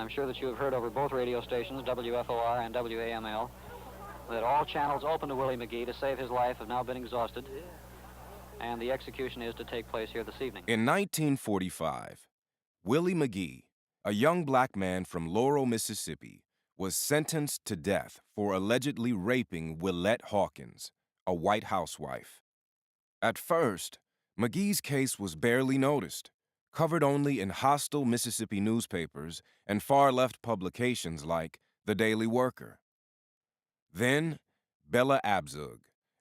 I'm sure that you have heard over both radio stations, WFOR and WAML, that all channels open to Willie McGee to save his life have now been exhausted, and the execution is to take place here this evening. In 1945, Willie McGee, a young black man from Laurel, Mississippi, was sentenced to death for allegedly raping Willette Hawkins, a white housewife. At first, McGee's case was barely noticed, covered only in hostile Mississippi newspapers and far-left publications like The Daily Worker. Then, Bella Abzug,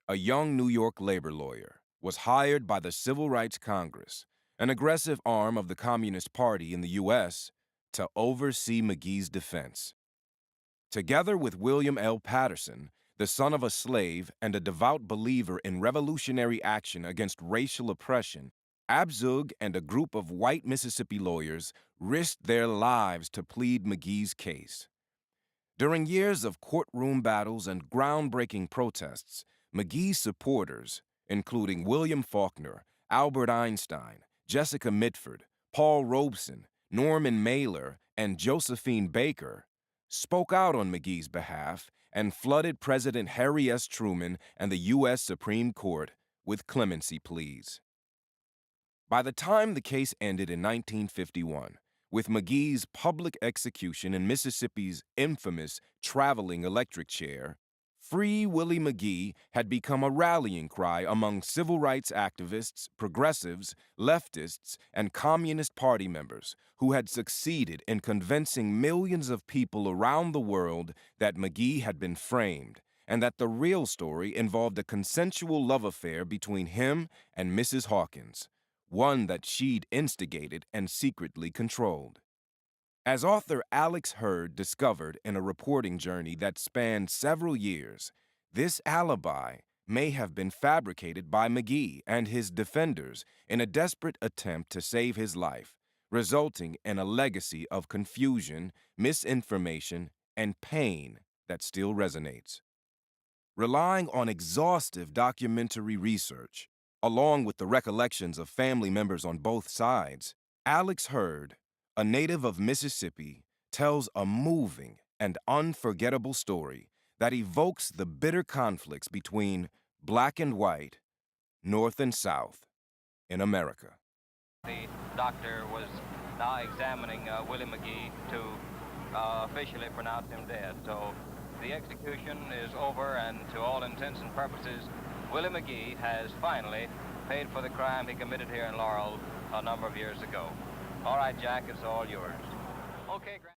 a young New York labor lawyer, was hired by the Civil Rights Congress, an aggressive arm of the Communist Party in the U.S., to oversee McGee's defense. Together with William L. Patterson, the son of a slave and a devout believer in revolutionary action against racial oppression, Abzug and a group of white Mississippi lawyers risked their lives to plead McGee's case. During years of courtroom battles and groundbreaking protests, McGee's supporters, including William Faulkner, Albert Einstein, Jessica Mitford, Paul Robeson, Norman Mailer, and Josephine Baker, spoke out on McGee's behalf and flooded President Harry S. Truman and the U.S. Supreme Court with clemency pleas. By the time the case ended in 1951, with McGee's public execution in Mississippi's infamous traveling electric chair, Free Willie McGee had become a rallying cry among civil rights activists, progressives, leftists, and Communist Party members who had succeeded in convincing millions of people around the world that McGee had been framed and that the real story involved a consensual love affair between him and Mrs. Hawkins, one that she'd instigated and secretly controlled. As author Alex Hurd discovered in a reporting journey that spanned several years, this alibi may have been fabricated by McGee and his defenders in a desperate attempt to save his life, resulting in a legacy of confusion, misinformation, and pain that still resonates. Relying on exhaustive documentary research, along with the recollections of family members on both sides, Alex Hurd, a native of Mississippi, tells a moving and unforgettable story that evokes the bitter conflicts between black and white, North and South, in America. The doctor was now examining Willie McGee to officially pronounce him dead. So the execution is over, and to all intents and purposes, Willie McGee has finally paid for the crime he committed here in Laurel a number of years ago. All right, Jack, it's all yours. Okay, Grant.